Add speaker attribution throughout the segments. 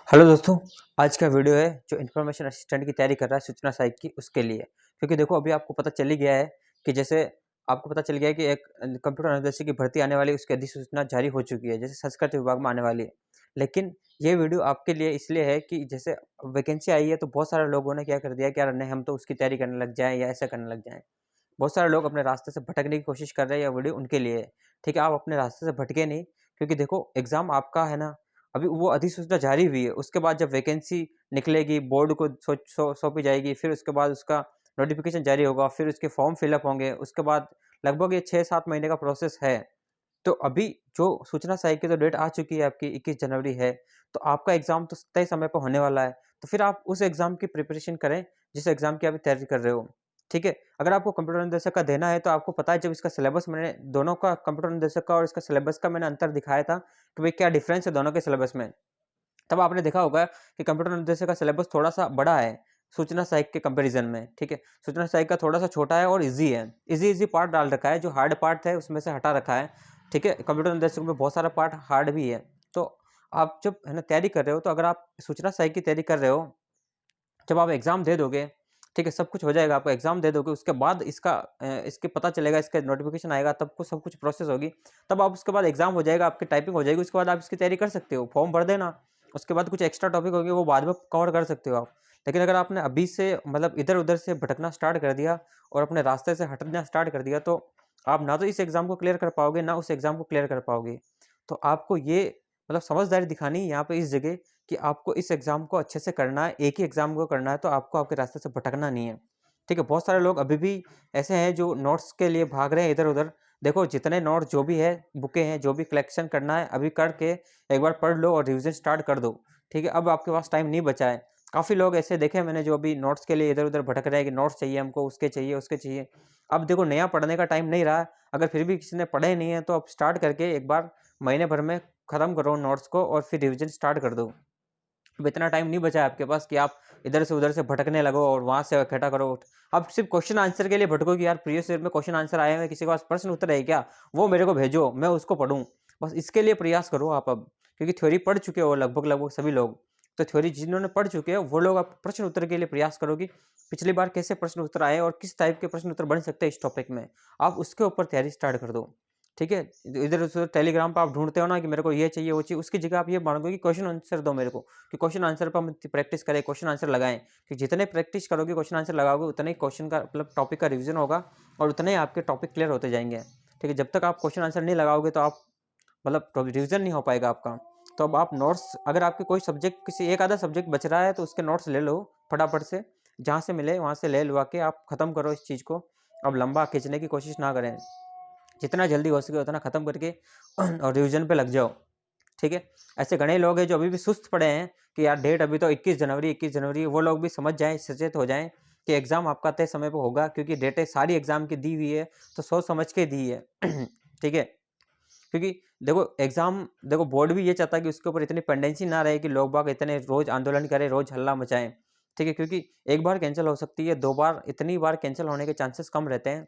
Speaker 1: Hello दोस्तों, आज का वीडियो है जो इन्फॉर्मेशन असिस्टेंट की तैयारी कर रहा है सूचना सहायक की उसके लिए। क्योंकि देखो अभी आपको पता चल ही गया है कि जैसे आपको पता चल गया है कि एक कंप्यूटर अनुदेशक की भर्ती आने वाली है, उसकी अधिसूचना जारी हो चुकी है, जैसे संस्कृत विभाग में आने वाली है। लेकिन ये वीडियो आपके लिए इसलिए है कि जैसे वैकेंसी आई है तो बहुत सारे लोगों ने क्या कर दिया कि यार नहीं हम तो उसकी तैयारी करने लग जाएँ या ऐसा करने लग जाएँ। बहुत सारे लोग अपने रास्ते से भटकने की कोशिश कर रहे हैं, या वीडियो उनके लिए है। ठीक है, आप अपने रास्ते से भटके नहीं, क्योंकि देखो एग्ज़ाम आपका है ना, अभी वो अधिसूचना जारी हुई है, उसके बाद जब वैकेंसी निकलेगी, बोर्ड को सौंपी जाएगी, फिर उसके बाद उसका नोटिफ़िकेशन जारी होगा, फिर उसके फॉर्म फिलअप होंगे, उसके बाद लगभग ये 6-7 महीने का प्रोसेस है। तो अभी जो सूचना सहायक की तो डेट आ चुकी है, आपकी 21 जनवरी है, तो आपका एग्ज़ाम तो तय समय पर होने वाला है। तो फिर आप उस एग्ज़ाम की प्रिपरेशन करें, जिस एग्ज़ाम की आप तैयारी कर रहे हो। ठीक है? अगर आपको कंप्यूटर निदेशक का देना है तो आपको पता है, जब इसका सिलेबस मैंने दोनों का, कंप्यूटर निदेशक का और इसका सिलेबस का मैंने अंतर दिखाया था कि भाई क्या डिफ़रेंस है दोनों के सिलेबस में। तब आपने देखा होगा कि कंप्यूटर निर्देशक का सिलेबस थोड़ा-सा बड़ा है, सूचना सहायक के कंपैरिज़न में, ठीक है? सूचना सहायक का थोड़ा-सा छोटा है और ईज़ी है। ईज़ी पार्ट डाल रखा है, जो हार्ड पार्ट है उसमें से हटा रखा है, ठीक है? कंप्यूटर निर्देशक में बहुत सारा पार्ट हार्ड भी है। तो आप जब है ना तैयारी कर रहे हो, तो अगर आप सूचना सहायक की तैयारी कर रहे हो, जब आप एग्ज़ाम दे दोगे, ठीक है, सब कुछ हो जाएगा, आप एग्ज़ाम दे दोगे, उसके बाद इसके पता चलेगा, इसका नोटिफ़िकेशन आएगा, तब कुछ सब कुछ प्रोसेस होगी, तब आप उसके बाद एग्ज़ाम हो जाएगा, आपकी टाइपिंग हो जाएगी, उसके बाद आप इसकी तैयारी कर सकते हो, फॉर्म भर देना, उसके बाद कुछ एक्स्ट्रा टॉपिक होंगे, वो बाद में कवर कर सकते हो आप। लेकिन अगर आपने अभी से मतलब इधर-उधर से भटकना स्टार्ट कर दिया और अपने रास्ते से हटना स्टार्ट कर दिया, तो आप ना तो इस एग्ज़ाम को क्लियर कर पाओगे, ना उस एग्ज़ाम को क्लियर कर पाओगे। तो आपको ये मतलब समझदारी दिखानी है यहाँ पे इस जगह, कि आपको इस एग्ज़ाम को अच्छे से करना है, एक ही एग्ज़ाम को करना है, तो आपको आपके रास्ते से भटकना नहीं है। ठीक है? बहुत सारे लोग अभी भी ऐसे हैं जो नोट्स के लिए भाग रहे हैं इधर-उधर। देखो जितने नोट्स जो भी है, बुकें हैं, जो भी कलेक्शन करना है, अभी करके एक बार पढ़ लो और रिवीज़न स्टार्ट कर दो। ठीक है? अब आपके पास टाइम नहीं बचा है। काफ़ी लोग ऐसे देखे हैं मैंने, जो अभी नोट्स के लिए इधर-उधर भटक रहे हैं कि नोट्स चाहिए हमको, उसके चाहिए, उसके चाहिए। अब देखो नया पढ़ने का टाइम नहीं रहा, अगर फिर भी किसी ने पढ़े नहीं है, तो अब स्टार्ट करके एक बार महीने भर में खत्म करो नोट्स को और फिर रिवीजन स्टार्ट कर दो। अब इतना टाइम नहीं बचा है आपके पास कि आप इधर से उधर से भटकने लगो और वहाँ से इकट्ठा करो। आप सिर्फ़ क्वेश्चन आंसर के लिए भटको कि यार प्रीवियस ईयर में क्वेश्चन आंसर आए हैं, किसी के पास प्रश्न उत्तर है क्या? वो मेरे को भेजो, मैं उसको पढ़ूँ। बस इसके लिए प्रयास करो आप अब, क्योंकि थ्योरी पढ़ चुके हो लगभग-लगभग सभी लोग। तो थ्योरी जिन्होंने पढ़ चुके हैं, वो लोग अब प्रश्न उत्तर के लिए प्रयास करो कि पिछली बार कैसे प्रश्न उत्तर आए और किस टाइप के प्रश्न उत्तर बन सकते हैं इस टॉपिक में। आप उसके ऊपर तैयारी स्टार्ट कर दो। ठीक है? इधर-उधर टेलीग्राम पे आप ढूँढते हो ना कि मेरे को ये चाहिए, वो चाहिए, उसकी जगह आप ये माँगो कि क्वेश्चन आंसर दो मेरे को, कि क्वेश्चन आंसर पे हम प्रैक्टिस करें, क्वेश्चन आंसर लगाएँ। कि जितने प्रैक्टिस करोगे, क्वेश्चन आंसर लगाओगे, उतने ही क्वेश्चन का मतलब टॉपिक का रिवीजन होगा और उतने ही आपके टॉपिक क्लियर होते जाएँगे। ठीक है? जब तक आप क्वेश्चन आंसर नहीं लगाओगे, तो आप मतलब रिवीजन नहीं हो पाएगा आपका। तो अब आप नोट्स, अगर आपके कोई सब्जेक्ट, किसी एक आधा सब्जेक्ट बच रहा है, तो उसके नोट्स ले लो फटाफट से, जहाँ से मिले वहाँ से ले लुआ के आप खत्म करो इस चीज़ को। अब लंबा खींचने की कोशिश ना करें। जितना जल्दी हो सके उतना खत्म करके और रिवीजन पे लग जाओ। ठीक है? ऐसे घणे लोग हैं जो अभी भी सुस्त पड़े हैं कि यार डेट अभी तो 21 जनवरी, वो लोग भी समझ जाएँ, सचेत हो जाएँ कि एग्ज़ाम आपका तय समय पे होगा, क्योंकि डेटें सारी एग्ज़ाम की दी हुई है, तो सोच समझ के दी है। ठीक है? क्योंकि देखो एग्ज़ाम, देखो बोर्ड भी ये चाहता है कि उसके ऊपर इतनी पेंडेंसी ना रहे कि लोग बाग इतने रोज़ आंदोलन करें, रोज़ हल्ला मचाएँ। ठीक है? क्योंकि एक बार कैंसल हो सकती है, 2 बार, इतनी बार कैंसल होने के चांसेस कम रहते हैं।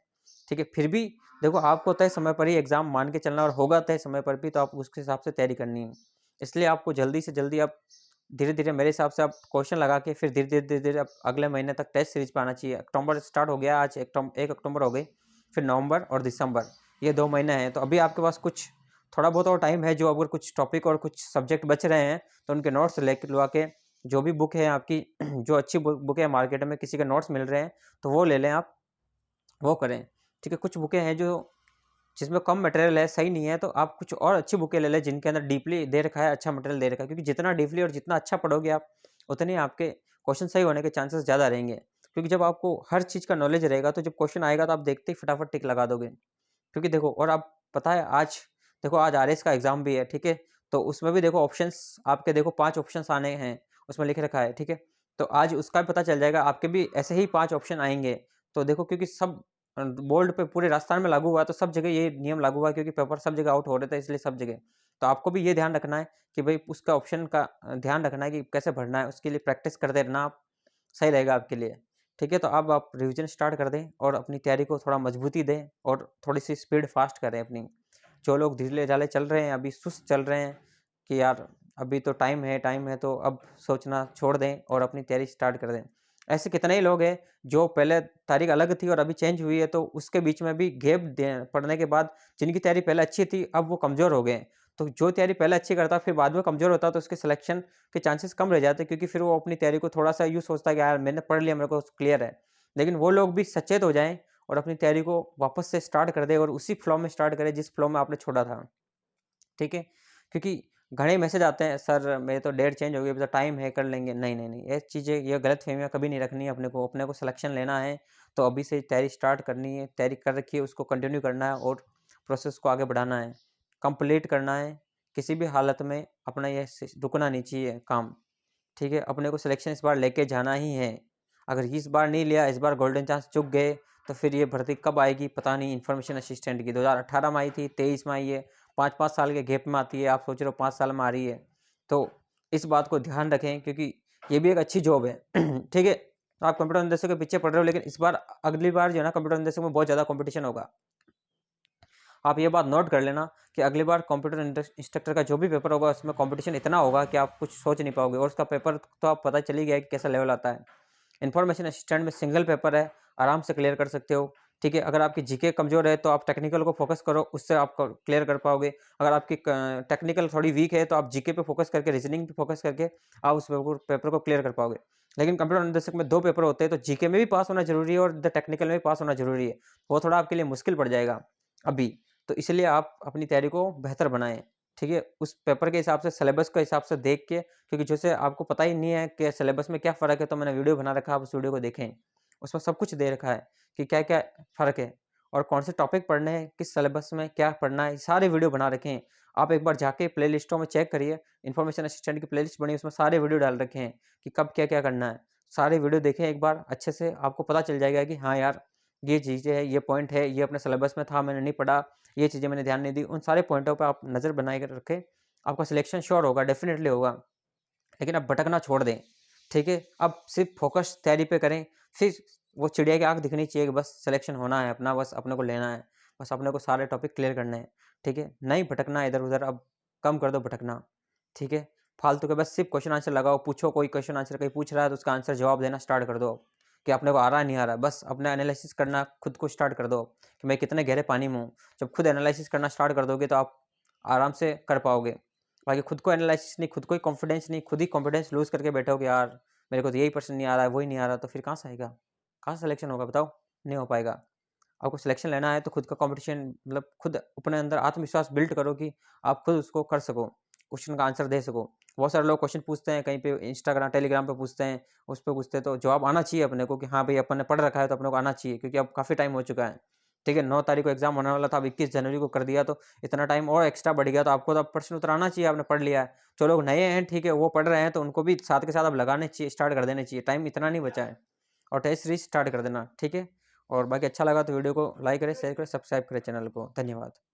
Speaker 1: ठीक है? फिर भी देखो आपको तय समय पर ही एग्ज़ाम मान के चलना, और होगा तय समय पर भी, तो आप उसके हिसाब से तैयारी करनी है। इसलिए आपको जल्दी से जल्दी आप धीरे-धीरे मेरे हिसाब से आप क्वेश्चन लगा के फिर धीरे-धीरे आप अगले महीने तक टेस्ट सीरीज़ पे आना चाहिए। अक्टूबर स्टार्ट हो गया, आज 1 अक्टूबर हो गई, फिर नवंबर और दिसंबर, ये 2 महीने हैं। तो अभी आपके पास कुछ थोड़ा बहुत और टाइम है, जो अगर कुछ टॉपिक और कुछ सब्जेक्ट बच रहे हैं, तो उनके नोट्स लेके लुआ के, जो भी बुक है आपकी जो अच्छी बुक है मार्केट में, किसी के नोट्स मिल रहे हैं, तो वो ले लें आप, वो करें। ठीक है? कुछ बुकें हैं जो जिसमें कम मटेरियल है, सही नहीं है, तो आप कुछ और अच्छी बुकें ले लें जिनके अंदर डीपली दे रखा है, अच्छा मटेरियल दे रखा है, क्योंकि जितना डीपली और जितना अच्छा पढ़ोगे आप, उतने ही आपके क्वेश्चन सही होने के चांसेस ज़्यादा रहेंगे। क्योंकि जब आपको हर चीज़ का नॉलेज रहेगा, तो जब क्वेश्चन आएगा तो आप देखते ही फटाफट टिक लगा दोगे। क्योंकि देखो, और आप पता है आज, देखो आज आरएस का एग्ज़ाम भी है, ठीक है? तो उसमें भी देखो ऑप्शंस आपके, देखो 5 ऑप्शंस आने हैं, उसमें लिख रखा है, ठीक है? तो आज उसका भी पता चल जाएगा, आपके भी ऐसे ही 5 ऑप्शन आएँगे। तो देखो, क्योंकि सब बोर्ड पे पूरे राजस्थान में लागू हुआ है, तो सब जगह ये नियम लागू हुआ है, क्योंकि पेपर सब जगह आउट हो रहे थे, इसलिए सब जगह। तो आपको भी ये ध्यान रखना है कि भई उसका ऑप्शन का ध्यान रखना है कि कैसे भरना है, उसके लिए प्रैक्टिस करते रहना आप, सही रहेगा आपके लिए। ठीक है? तो अब आप रिवीजन स्टार्ट कर दें और अपनी तैयारी को थोड़ा मजबूती दें और थोड़ी-सी स्पीड फ़ास्ट करें अपनी। जो लोग ढीले-ढाले चल रहे हैं, अभी सुस्त चल रहे हैं कि यार अभी तो टाइम है तो अब सोचना छोड़ दें और अपनी तैयारी स्टार्ट कर दें। ऐसे कितने ही लोग हैं जो पहले तारीख अलग थी और अभी चेंज हुई है, तो उसके बीच में भी गैप दे पड़ने के बाद जिनकी तैयारी पहले अच्छी थी, अब वो कमज़ोर हो गए हैं। तो जो तैयारी पहले अच्छी करता फिर बाद में कमज़ोर होता, तो उसके सिलेक्शन के चांसेस कम रह जाते, क्योंकि फिर वो अपनी तैयारी को थोड़ा-सा यूँ सोचता है कि यार मैंने पढ़ लिया, मेरे को क्लियर है। लेकिन वो लोग भी सचेत हो जाएँ और अपनी तैयारी को वापस से स्टार्ट कर दें और उसी फ्लो में स्टार्ट करें जिस फ्लो में आपने छोड़ा था। ठीक है? क्योंकि घणे मैसेज आते हैं, सर मेरी तो डेट चेंज हो गई, अभी तो टाइम है, कर लेंगे। नहीं, नहीं, नहीं, ये चीज़ें, ये गलतफ़हमियाँ कभी नहीं रखनी है अपने को। अपने को सिलेक्शन लेना है, तो अभी से तैयारी स्टार्ट करनी है, तैयारी कर रखी है, उसको कंटिन्यू करना है और प्रोसेस को आगे बढ़ाना है, कंप्लीट करना है। किसी भी हालत में अपना ये रुकना नहीं चाहिए काम। ठीक है? अपने को सिलेक्शन इस बार लेके जाना ही है। अगर इस बार नहीं लिया, इस बार गोल्डन चांस चूक गए, तो फिर ये भर्ती कब आएगी पता नहीं। इन्फॉर्मेशन असिस्टेंट की 2018 में आई थी, 23 में आई है, 5-5 साल के गैप में आती है। आप सोच रहे हो 5 साल में आ रही है। तो इस बात को ध्यान रखें, क्योंकि ये भी एक अच्छी जॉब है। ठीक है? आप कंप्यूटर निदेशक के पीछे पड़ रहे हो, लेकिन इस बार अगली बार जो है ना, कंप्यूटर निदेशक में बहुत ज़्यादा कॉम्पिटिशन होगा। आप ये बात नोट कर लेना कि अगली बार कंप्यूटर इंस्ट्रक्टर का जो भी पेपर होगा, उसमें कंपटीशन इतना होगा कि आप कुछ सोच नहीं पाओगे, और उसका पेपर तो आप पता चल ही गया है कि कैसा लेवल आता है। इन्फॉर्मेशन असिस्टेंट में सिंगल पेपर है, आराम से क्लियर कर सकते हो। ठीक है? अगर आपकी जीके कमज़ोर है तो आप टेक्निकल को फोकस करो, उससे आप क्लियर कर पाओगे। अगर आपकी टेक्निकल थोड़ी वीक है तो आप जीके पे फोकस करके, रीजनिंग पे फोकस करके आप उस पेपर को क्लियर कर पाओगे। लेकिन कंप्यूटर अनुदेशक में 2 पेपर होते हैं, तो जीके में भी पास होना ज़रूरी है और द टेक्निकल में भी पास होना ज़रूरी है। वो थोड़ा आपके लिए मुश्किल पड़ जाएगा अभी। तो इसलिए आप अपनी तैयारी को बेहतर बनाएँ। ठीक है? उस पेपर के हिसाब से, सिलेबस के हिसाब से देख के, क्योंकि जैसे आपको पता ही नहीं है कि सिलेबस में क्या फ़र्क है, तो मैंने वीडियो बना रखा है, आप उस वीडियो को देखें। उसमें सब कुछ दे रखा है कि क्या-क्या फ़र्क है और कौन से टॉपिक पढ़ने हैं, किस सिलेबस में क्या पढ़ना है, सारे वीडियो बना रखे हैं। आप एक बार जाके प्लेलिस्टों में चेक करिए, इन्फॉर्मेशन असिस्टेंट की प्लेलिस्ट बनी है, उसमें सारे वीडियो डाल रखे हैं कि कब क्या-क्या करना है। सारे वीडियो देखें एक बार अच्छे से, आपको पता चल जाएगा कि हाँ यार, ये चीज़ें हैं, ये पॉइंट है, ये अपने सिलेबस में था, मैंने नहीं पढ़ा, ये चीज़ें मैंने ध्यान नहीं दी। उन सारे पॉइंटों पे आप नज़र बनाए कर रखें, आपका सिलेक्शन श्योर होगा, डेफ़िनिटली होगा। लेकिन अब भटकना छोड़ दें, ठीक है? अब सिर्फ़ फ़ोकस तैयारी पे करें, फिर वो चिड़िया की आँख दिखनी चाहिए कि बस सिलेक्शन होना है अपना, बस अपने को लेना है, बस अपने को सारे टॉपिक क्लियर करने हैं, ठीक है? नहीं भटकना इधर-उधर, अब कम कर दो भटकना, ठीक है? फालतू के बस सिर्फ़ क्वेश्चन आंसर लगाओ, पूछो, कोई क्वेश्चन आंसर कहीं पूछ रहा है तो उसका आंसर जवाब देना स्टार्ट कर दो, कि अपने को आ रहा है, नहीं आ रहा है, बस अपना एनालिसिस करना खुद को स्टार्ट कर दो, कि मैं कितने गहरे पानी में हूँ। जब खुद एनालिसिस करना स्टार्ट कर दोगे तो आप आराम से कर पाओगे। बाकी खुद को एनालिसिस नहीं, खुद को ही कॉन्फिडेंस नहीं, खुद ही कॉन्फिडेंस लूज़ करके बैठोगे, यार मेरे को तो यही पर्सन नहीं आ रहा है, वही नहीं आ रहा, तो फिर कहाँ से आएगा? कहाँ से सिलेक्शन होगा बताओ? नहीं हो पाएगा। आपको सिलेक्शन लेना है तो खुद का कॉम्पिटिशन, मतलब खुद अपने अंदर आत्मविश्वास बिल्ड करो कि आप खुद उसको कर सको, क्वेश्चन का आंसर दे सको। बहुत सारे लोग क्वेश्चन पूछते हैं, कहीं पे इंस्टाग्राम, टेलीग्राम पे पूछते हैं, उस पे पूछते हैं, तो जवाब आना चाहिए अपने को कि हाँ भाई, अपन ने पढ़ रखा है तो अपने को आना चाहिए, क्योंकि अब काफ़ी टाइम हो चुका है। ठीक है? 9 तारीख को एग्ज़ाम होने वाला था, अब 21 जनवरी को कर दिया, तो इतना टाइम और एक्स्ट्रा बढ़ गया, तो आपको तो अब प्रश्न उत्तर आना चाहिए, आपने पढ़ लिया है। जो लोग नए हैं, ठीक है, वो पढ़ रहे हैं, तो उनको भी साथ के साथ अब लगाने चाहिए, स्टार्ट कर देने चाहिए, टाइम इतना नहीं बचा है। और टेस्ट सीरीज़ स्टार्ट कर देना, ठीक है? और बाकी अच्छा लगा तो वीडियो को लाइक करें, शेयर करें, सब्सक्राइब करें चैनल को। धन्यवाद।